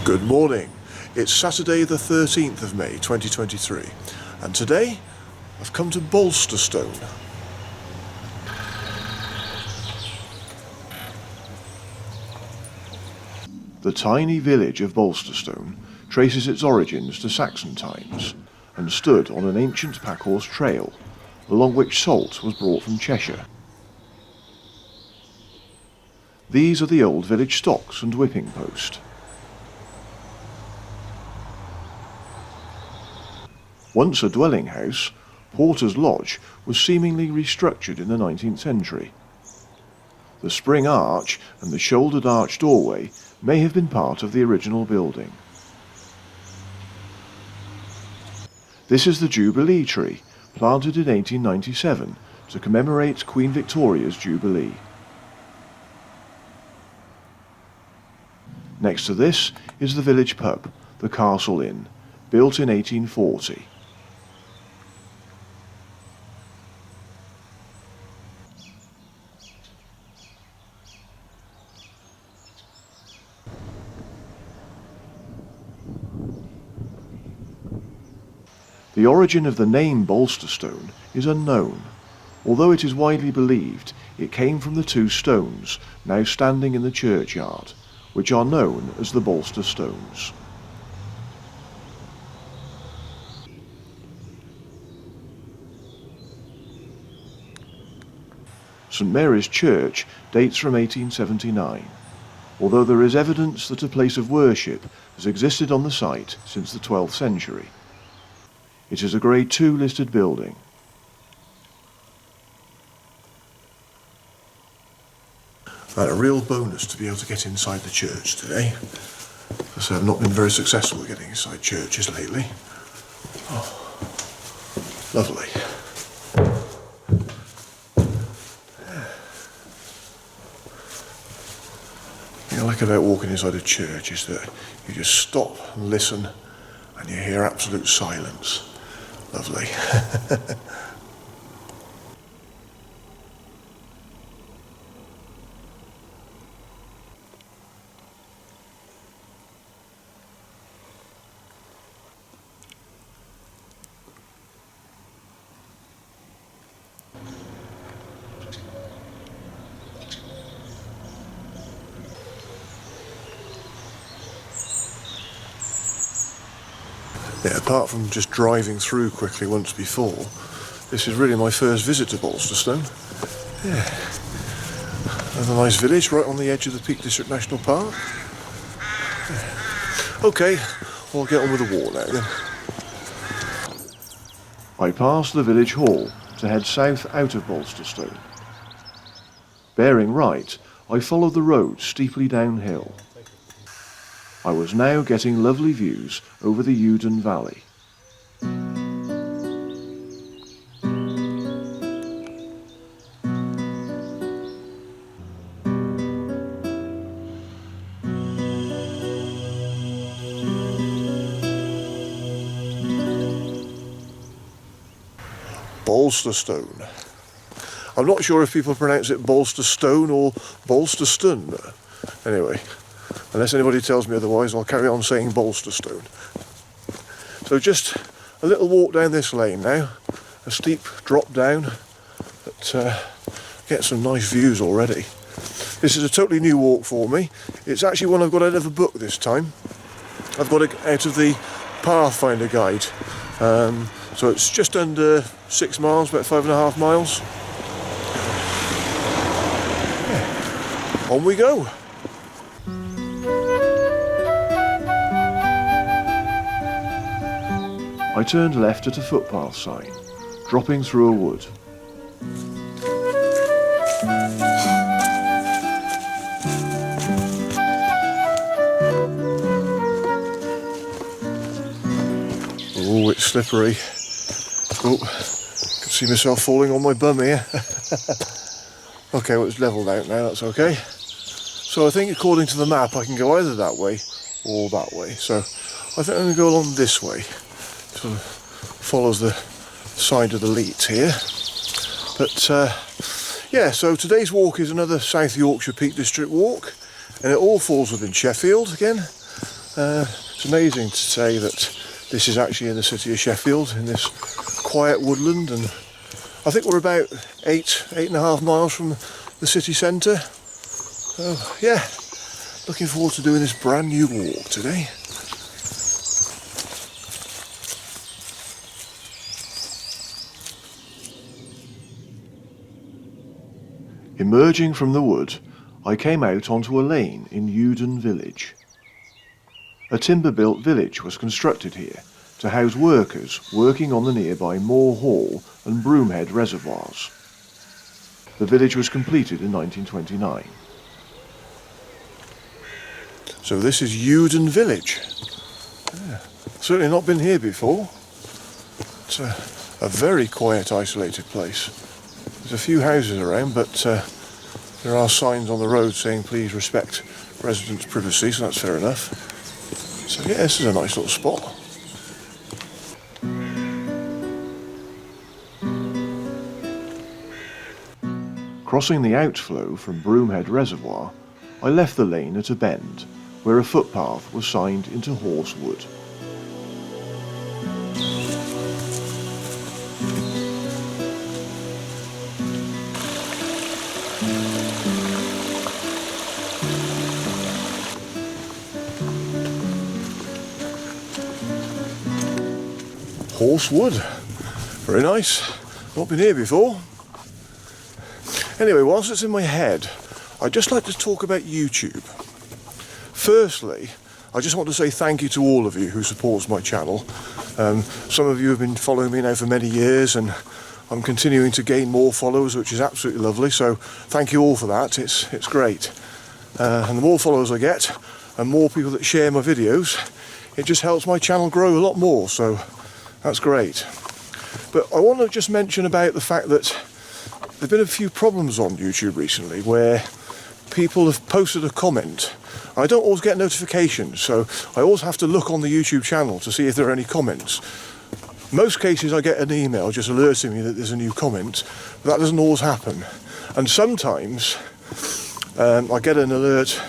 Good morning. It's Saturday the 13th of May 2023 and today I've come to Bolsterstone. The tiny village of Bolsterstone traces its origins to Saxon times and stood on an ancient packhorse trail along which salt was brought from Cheshire. These are the old village stocks and whipping post. Once a dwelling house, Porter's Lodge was seemingly restructured in the 19th century. The spring arch and the shouldered arch doorway may have been part of the original building. This is the Jubilee tree, planted in 1897 to commemorate Queen Victoria's Jubilee. Next to this is the village pub, the Castle Inn, built in 1840. The origin of the name Bolsterstone is unknown, although it is widely believed it came from the two stones now standing in the churchyard, which are known as the Bolster Stones. St Mary's Church dates from 1879, although there is evidence that a place of worship has existed on the site since the 12th century. It is a Grade 2 listed building. I had a real bonus to be able to get inside the church today, because I've not been very successful with getting inside churches lately. Oh, lovely. What I like about walking inside a church is that you just stop and listen and you hear absolute silence. Lovely. Yeah, apart from just driving through quickly once before, this is really my first visit to Bolsterstone. Yeah. Another nice village right on the edge of the Peak District National Park. Yeah. Okay, I'll get on with the walk now then. I passed the village hall to head south out of Bolsterstone. Bearing right, I followed the road steeply downhill. I was now getting lovely views over the Uden Valley. Bolsterstone. I'm not sure if people pronounce it Bolsterstone or Bolsterstone. Anyway, unless anybody tells me otherwise, I'll carry on saying Bolsterstone. So just a little walk down this lane now, a steep drop down that gets some nice views already. This is a totally new walk for me. It's actually one I've got out of a book this time. I've got it out of the Pathfinder guide. So it's just under 6 miles, about 5.5 miles. Yeah. On we go. I turned left at a footpath sign, dropping through a wood. Oh, it's slippery. Oh, I can see myself falling on my bum here. Okay, well, it's levelled out now, that's okay. So I think according to the map I can go either that way or that way. So I think I'm going to go along this way. Sort of follows the side of the Leat here. But yeah, so today's walk is another South Yorkshire Peak District walk, and it all falls within Sheffield again. It's amazing to say that this is actually in the city of Sheffield, in this quiet woodland, and I think we're about 8.5 miles from the city centre. So yeah, looking forward to doing this brand new walk today. Emerging from the wood, I came out onto a lane in Ewden village. A timber-built village was constructed here to house workers working on the nearby Moor Hall and Broomhead Reservoirs. The village was completed in 1929. So this is Ewden village. Yeah, certainly not been here before. It's a very quiet, isolated place. There's a few houses around, but there are signs on the road saying please respect residents' privacy, so that's fair enough. So yeah, this is a nice little spot. Crossing the outflow from Broomhead Reservoir, I left the lane at a bend where a footpath was signed into horse wood. Horsewood, very nice, not been here before. Anyway, whilst it's in my head, I'd just like to talk about YouTube. Firstly, I just want to say thank you to all of you who supports my channel. Some of you have been following me now for many years, and I'm continuing to gain more followers, which is absolutely lovely, so thank you all for that. It's great. And the more followers I get, and more people that share my videos, it just helps my channel grow a lot more, so that's great. But I want to just mention about the fact that there have been a few problems on YouTube recently where people have posted a comment. I don't always get notifications, so I always have to look on the YouTube channel to see if there are any comments. Most cases I get an email just alerting me that there's a new comment, but that doesn't always happen. And sometimes I get an alert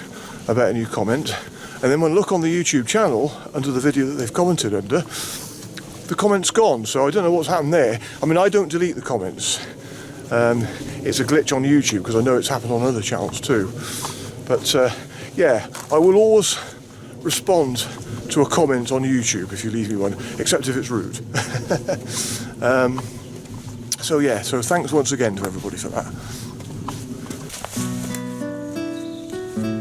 about a new comment, and then when I look on the YouTube channel under the video that they've commented under, the comment's gone, so I don't know what's happened there. I mean, I don't delete the comments. It's a glitch on YouTube because I know it's happened on other channels too. But yeah, I will always respond to a comment on YouTube if you leave me one, except if it's rude. So yeah, so thanks once again to everybody for that.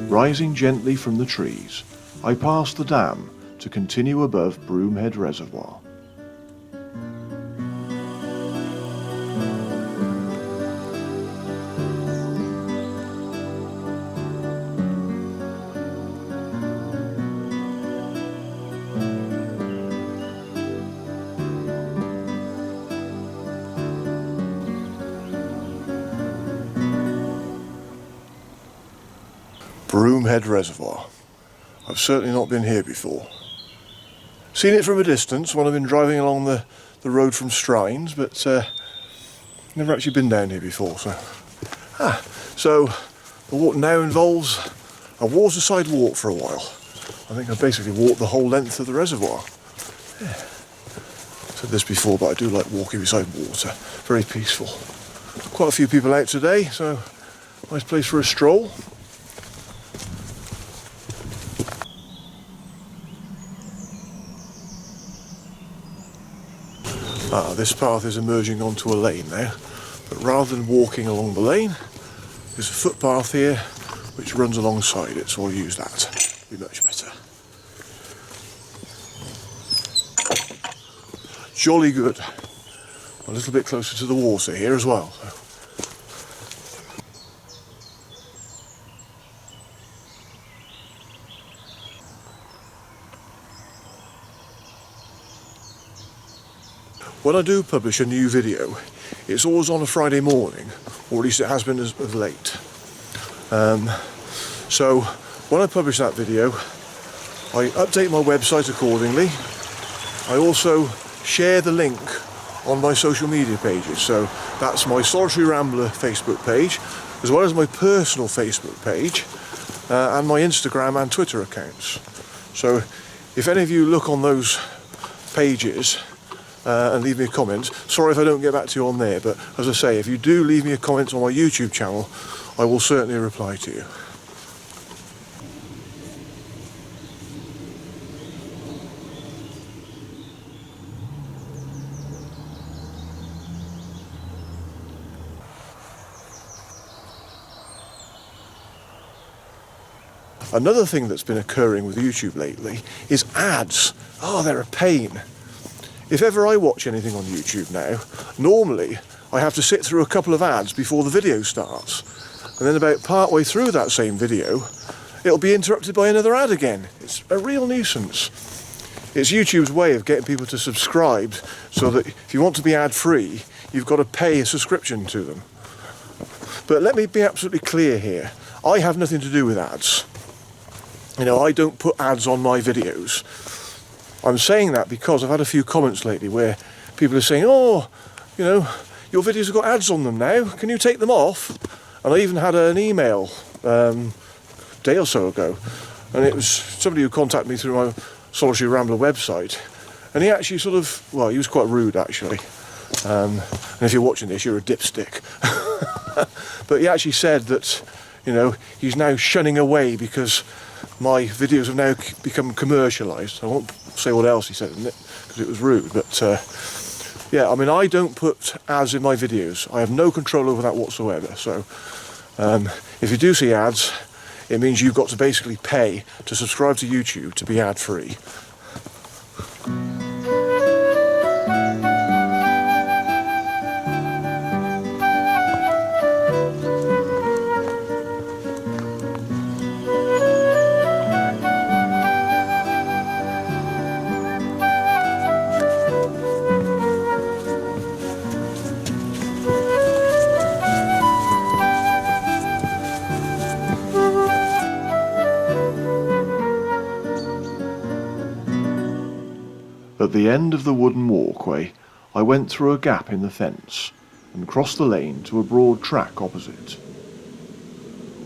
Rising gently from the trees, I passed the dam to continue above Broomhead Reservoir. Broomhead Reservoir. I've certainly not been here before. Seen it from a distance when I've been driving along the road from Strines, but never actually been down here before. So the walk now involves a waterside walk for a while. I think I basically walked the whole length of the reservoir. Yeah. Said this before, but I do like walking beside water. Very peaceful. Quite a few people out today, so nice place for a stroll. This path is emerging onto a lane now, but rather than walking along the lane, there's a footpath here which runs alongside it, so I'll use that. It'll be much better. Jolly good. A little bit closer to the water here as well. When I do publish a new video, it's always on a Friday morning, or at least it has been as of late. So when I publish that video, I update my website accordingly. I also share the link on my social media pages, so that's my Solitary Rambler Facebook page, as well as my personal Facebook page, and my Instagram and Twitter accounts. So if any of you look on those pages and leave me a comment, sorry if I don't get back to you on there, but as I say, if you do leave me a comment on my YouTube channel, I will certainly reply to you. Another thing that's been occurring with YouTube lately is ads. Oh, they're a pain. If ever I watch anything on YouTube now, normally I have to sit through a couple of ads before the video starts. And then about part way through that same video, it'll be interrupted by another ad again. It's a real nuisance. It's YouTube's way of getting people to subscribe so that if you want to be ad-free, you've got to pay a subscription to them. But let me be absolutely clear here. I have nothing to do with ads. You know, I don't put ads on my videos. I'm saying that because I've had a few comments lately where people are saying, oh, you know, your videos have got ads on them now, can you take them off? And I even had an email a day or so ago, and it was somebody who contacted me through my Solitary Rambler website, and he actually sort of, well, he was quite rude actually, and if you're watching this, you're a dipstick. But he actually said that, you know, he's now shunning away because my videos have now become commercialised. I won't say what else he said in it because it was rude, but yeah, I mean, I don't put ads in my videos. I have no control over that whatsoever. So if you do see ads, it means you've got to basically pay to subscribe to YouTube to be ad-free. At the end of the wooden walkway, I went through a gap in the fence and crossed the lane to a broad track opposite.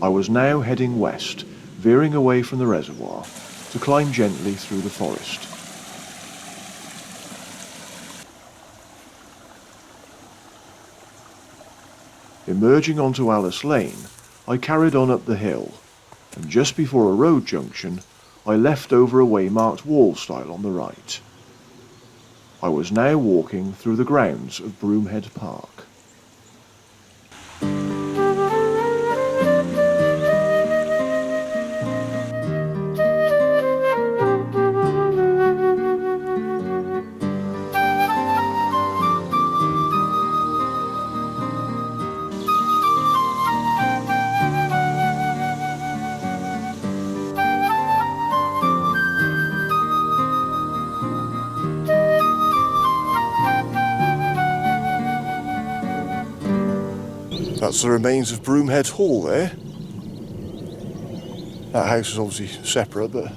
I was now heading west, veering away from the reservoir, to climb gently through the forest. Emerging onto Alice Lane, I carried on up the hill, and just before a road junction, I left over a way marked wall stile on the right. I was now walking through the grounds of Broomhead Park. That's the remains of Broomhead Hall there. That house is obviously separate, but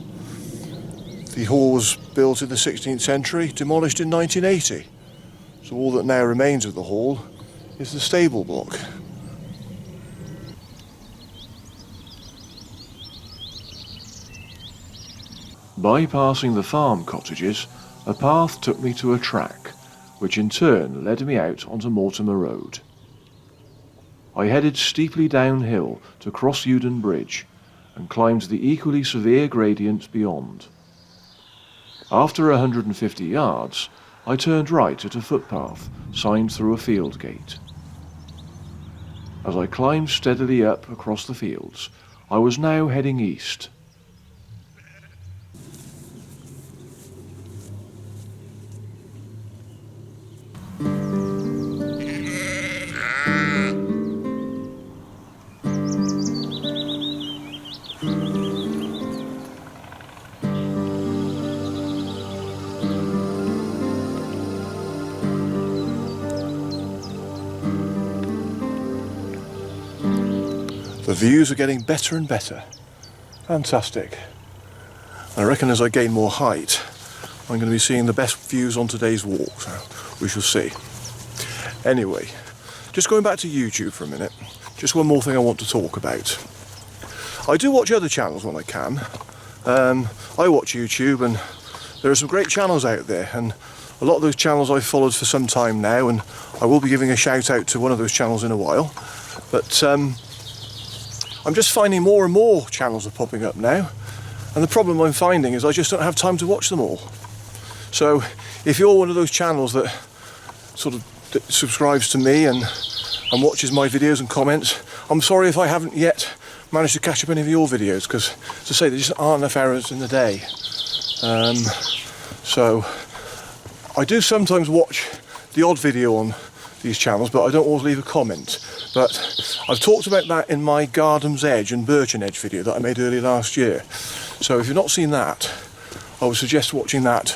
the hall was built in the 16th century, demolished in 1980. So all that now remains of the hall is the stable block. Bypassing the farm cottages, a path took me to a track, which in turn led me out onto Mortimer Road. I headed steeply downhill to cross Ewden Bridge and climbed the equally severe gradient beyond. After 150 yards, I turned right at a footpath signed through a field gate. As I climbed steadily up across the fields, I was now heading east. The views are getting better and better. Fantastic. I reckon as I gain more height, I'm going to be seeing the best views on today's walk, so we shall see. Anyway, just going back to YouTube for a minute, just one more thing I want to talk about. I do watch other channels when I can, I watch YouTube, and there are some great channels out there, and a lot of those channels I've followed for some time now, and I will be giving a shout out to one of those channels in a while. But I'm just finding more and more channels are popping up now, and the problem I'm finding is I just don't have time to watch them all. So if you're one of those channels that sort of subscribes to me and watches my videos and comments, I'm sorry if I haven't yet managed to catch up any of your videos, because, as I say, there just aren't enough hours in the day. So I do sometimes watch the odd video on these channels, but I don't always leave a comment. But I've talked about that in my Gardens Edge and Birchen Edge video that I made early last year. So if you've not seen that, I would suggest watching that,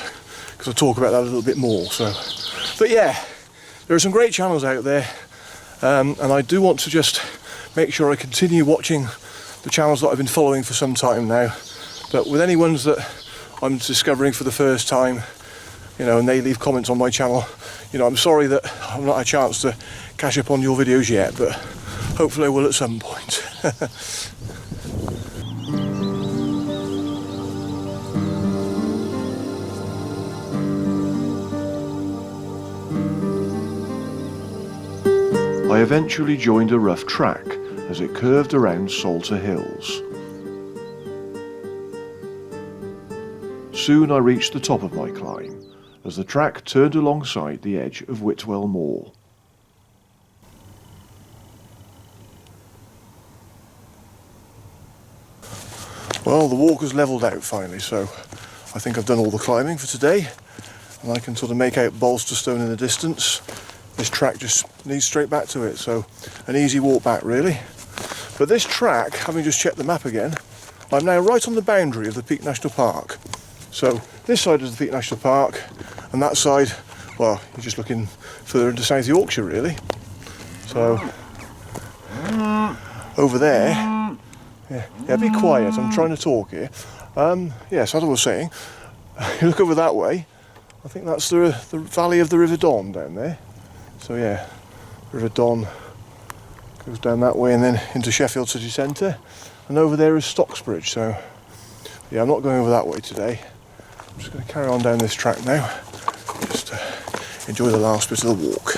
because I talk about that a little bit more. So, but yeah, there are some great channels out there, and I do want to just make sure I continue watching the channels that I've been following for some time now. But with any ones that I'm discovering for the first time, you know, and they leave comments on my channel, you know, I'm sorry that I've not had a chance to catch up on your videos yet, but hopefully I will at some point. I eventually joined a rough track as it curved around Salter Hills. Soon I reached the top of my climb as the track turned alongside the edge of Whitwell Moor. Well, the walk has levelled out finally, so I think I've done all the climbing for today, and I can sort of make out Bolsterstone in the distance. This track just leads straight back to it, so an easy walk back really. But this track, having just checked the map again, I'm now right on the boundary of the Peak National Park. So this side is the Peak National Park, and that side, well, you're just looking further into South Yorkshire really. So over there, yeah, be quiet, I'm trying to talk here. Yes, as I was saying, you look over that way, I think that's the valley of the River Don down there. So yeah, River Don goes down that way and then into Sheffield city centre, and over there is Stocksbridge. So yeah, I'm not going over that way today. I'm just going to carry on down this track now, just to enjoy the last bit of the walk.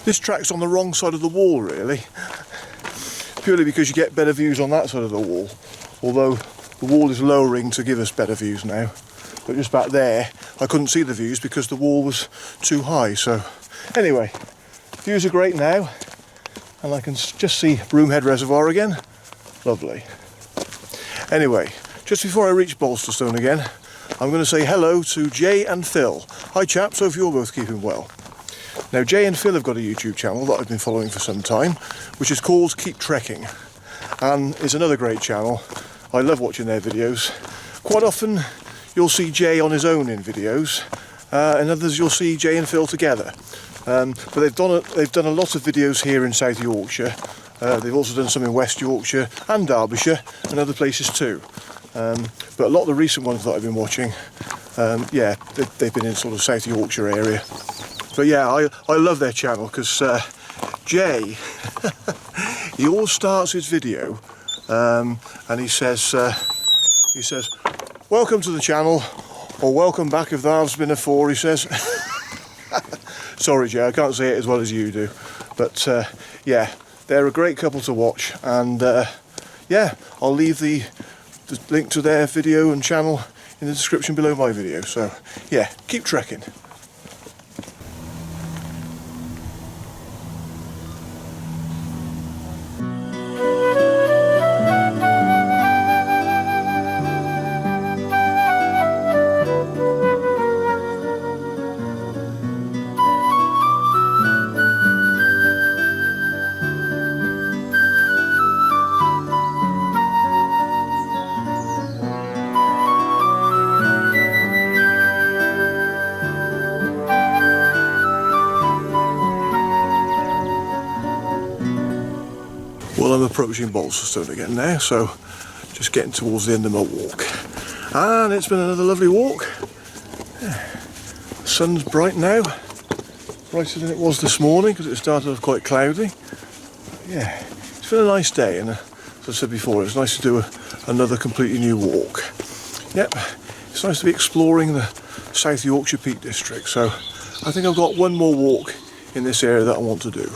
This track's on the wrong side of the wall really, purely because you get better views on that side of the wall, although the wall is lowering to give us better views now. But just back there I couldn't see the views because the wall was too high. So anyway, views are great now, and I can just see Broomhead Reservoir again. Lovely. Anyway, just before I reach Bolsterstone again, I'm going to say hello to Jay and Phil. Hi chaps, hope you're both keeping well. Now Jay and Phil have got a YouTube channel that I've been following for some time, which is called Keep Trekking, and it's another great channel. I love watching their videos. Quite often you'll see Jay on his own in videos, and others you'll see Jay and Phil together. But they've done a lot of videos here in South Yorkshire. They've also done some in West Yorkshire and Derbyshire and other places too. But a lot of the recent ones that I've been watching, yeah, they've been in sort of South Yorkshire area. But yeah, I love their channel because Jay, he always starts his video and he says, "Welcome to the channel," or "Welcome back if there's been afore," he says. Sorry Jay, I can't say it as well as you do. But yeah, they're a great couple to watch, and yeah, I'll leave the link to their video and channel in the description below my video. So yeah, keep trekking. Well, I'm approaching Bolsterstone again now, so just getting towards the end of my walk. And it's been another lovely walk. The sun's bright now, brighter than it was this morning because it started off quite cloudy. Yeah, it's been a nice day, and as I said before, it's nice to do another completely new walk. Yep, it's nice to be exploring the South Yorkshire Peak District, so I think I've got one more walk in this area that I want to do.